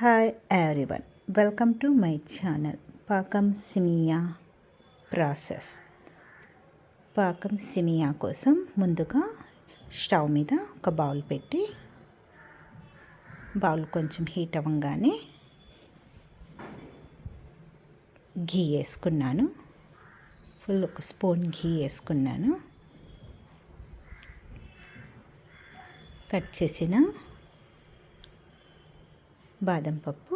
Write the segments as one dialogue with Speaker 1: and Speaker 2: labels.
Speaker 1: Hi everyone, welcome to my channel పాకం సిమియా process. పాకం సిమియా కోసం ముందుగా స్టవ్ మీద ఒక బౌల్ పెట్టి, బౌల్ కొంచెం హీట్ అవ్వగానే ఘీ వేసుకున్నాను. ఫుల్ ఒక స్పూన్ ఘీ వేసుకున్నాను. కట్ చేసిన బాదం పప్పు,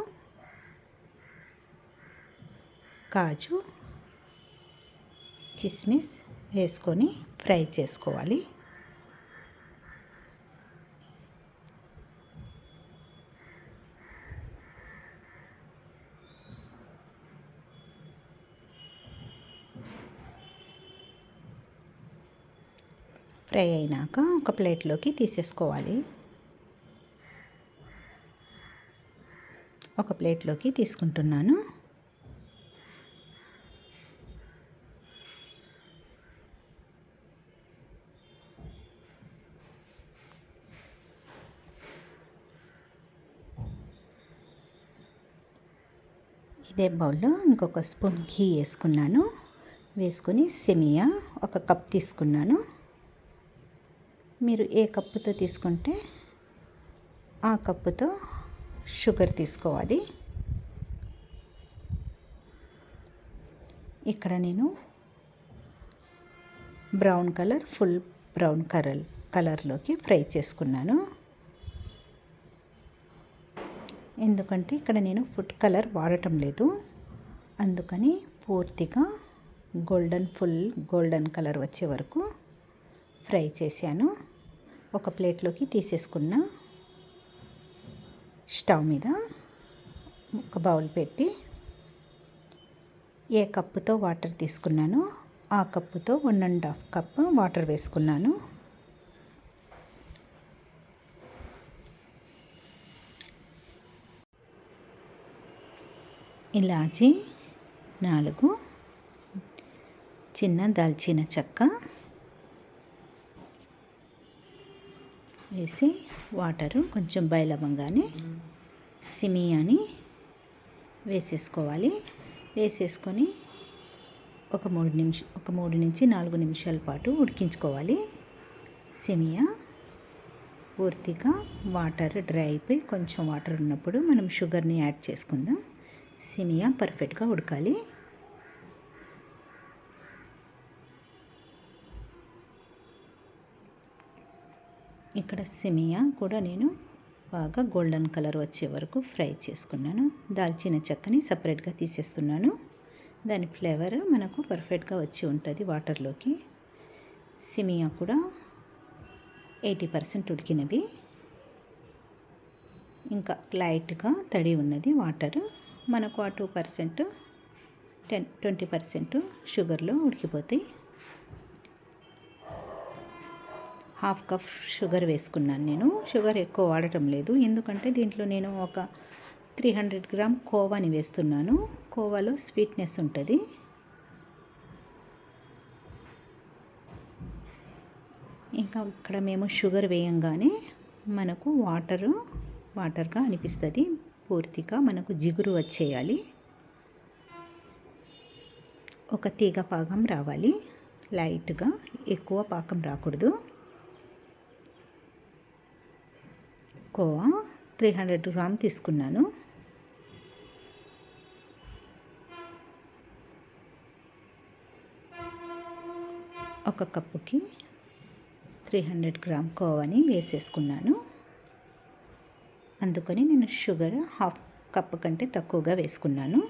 Speaker 1: కాజు, కిస్మిస్ వేసుకొని ఫ్రై చేసుకోవాలి. ఫ్రై అయినాక ఒక ప్లేట్లోకి తీసేసుకోవాలి. ఒక ప్లేట్లోకి తీసుకుంటున్నాను. ఇదే బౌల్లో ఇంకొక స్పూన్ ఘీ వేసుకున్నాను. వేసుకొని సెమియా ఒక కప్ తీసుకున్నాను. మీరు ఏ కప్పుతో తీసుకుంటే ఆ కప్పుతో షుగర్ తీసుకోవాలి. ఇక్కడ నేను బ్రౌన్ కలర్, ఫుల్ బ్రౌన్ కలర్లోకి ఫ్రై చేసుకున్నాను. ఎందుకంటే ఇక్కడ నేను ఫుడ్ కలర్ వాడటం లేదు, అందుకని పూర్తిగా ఫుల్ గోల్డెన్ కలర్ వచ్చే వరకు ఫ్రై చేశాను. ఒక ప్లేట్లోకి తీసేసుకున్న స్టవ్ మీద ఒక బౌల్ పెట్టి, ఏ కప్పుతో వాటర్ తీసుకున్నానో ఆ కప్పుతో 1.5 కప్ వాటర్ వేసుకున్నాను. ఇలాచి 4 చిన్న దాల్చిన చెక్క వేసి వాటరు కొంచెం బాయిల్ అవ్వగానే సిమియాని వేసేసుకోవాలి. వేసేసుకొని ఒక 3 నుంచి 4 నిమిషాల పాటు ఉడికించుకోవాలి. సిమియా పూర్తిగా వాటర్ డ్రై అయిపోయి కొంచెం వాటర్ ఉన్నప్పుడు మనం షుగర్ని యాడ్ చేసుకుందాం. సిమియా పర్ఫెక్ట్గా ఉడకాలి. ఇక్కడ సిమియా కూడా నేను బాగా గోల్డెన్ కలర్ వచ్చే వరకు ఫ్రై చేసుకున్నాను. దాల్చిన చెక్కని సపరేట్గా తీసేస్తున్నాను. దాని ఫ్లేవర్ మనకు పర్ఫెక్ట్గా వచ్చి ఉంటుంది వాటర్లోకి. సిమియా కూడా 80% ఉడికినవి, ఇంకా లైట్గా తడి ఉన్నది వాటర్. మనకు ఆ 2%, 20% షుగర్లో ఉడికిపోతాయి. 1/2 కప్ షుగర్ వేసుకున్నాను. నేను షుగర్ ఎక్కువ వాడటం లేదు, ఎందుకంటే దీంట్లో నేను ఒక 300 గ్రామ్ కోవాని వేస్తున్నాను. కోవాలో స్వీట్నెస్ ఉంటుంది. ఇంకా ఇక్కడ మేము షుగర్ వేయంగానే మనకు వాటర్గా అనిపిస్తుంది. పూర్తిగా మనకు జిగురు వచ్చేయాలి. ఒక తీగ పాకం రావాలి, లైట్గా, ఎక్కువ పాకం రాకూడదు. కోవా 300 గ్రామ్ తీసుకున్నాను. ఒక కప్పుకి 300 గ్రామ్ కోవాని వేసేసుకున్నాను. అందుకని నేను షుగర్ 1/2 కప్పు కంటే తక్కువగా వేసుకున్నాను.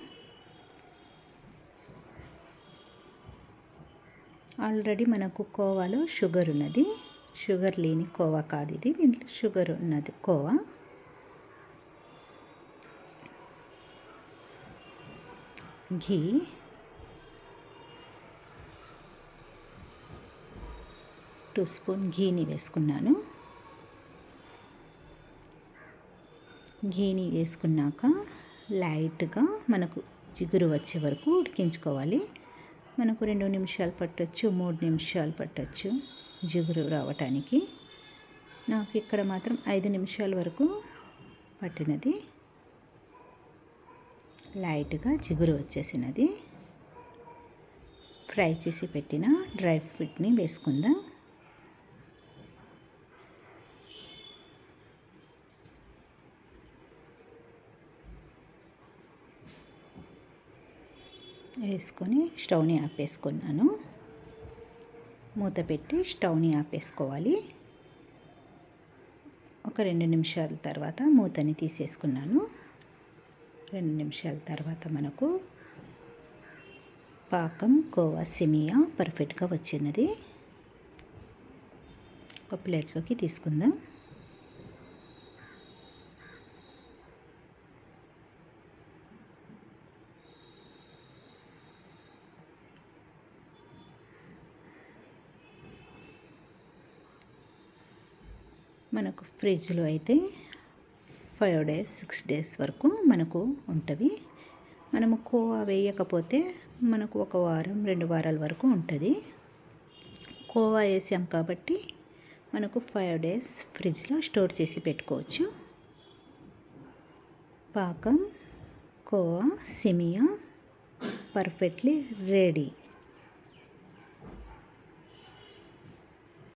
Speaker 1: ఆల్రెడీ మనకు కోవాలో షుగర్ ఉన్నది. షుగర్ లేని కోవా కాదు ఇది, దీంట్లో షుగర్ ఉన్నది కోవా. ఘీ 2 స్పూన్ ఘీని వేసుకున్నాను. ఘీని వేసుకున్నాక లైట్గా మనకు జిగురు వచ్చే వరకు ఉడికించుకోవాలి. మనకు 2 నిమిషాలు పట్టొచ్చు, 3 నిమిషాలు పట్టొచ్చు జిగురు రావటానికి. నాకు ఇక్కడ మాత్రం 5 నిమిషాల వరకు పట్టినది. లైట్గా జిగురు వచ్చేసినది. ఫ్రై చేసి పెట్టిన డ్రై ఫ్రూట్ని వేసుకుందాం. వేసుకొని స్టవ్ని ఆపేసుకున్నాను. మూత పెట్టి స్టవ్ని ఆపేసుకోవాలి. ఒక 2 నిమిషాల తర్వాత మూతని తీసేసుకున్నాను. 2 నిమిషాల తర్వాత మనకు పాకం కోవా సేమియా పర్ఫెక్ట్గా వచ్చినది. ఒక ప్లేట్లోకి తీసుకుందాం. మనకు ఫ్రిడ్జ్లో అయితే 5 డేస్ 6 డేస్ వరకు మనకు ఉంటుంది. మనము కోవా వేయకపోతే మనకు 1 వారం 2 వారాల వరకు ఉంటుంది. కోవా వేసాం కాబట్టి మనకు 5 డేస్ ఫ్రిడ్జ్లో స్టోర్ చేసి పెట్టుకోవచ్చు. పాకం కోవా సేమియా పర్ఫెక్ట్లీ రెడీ.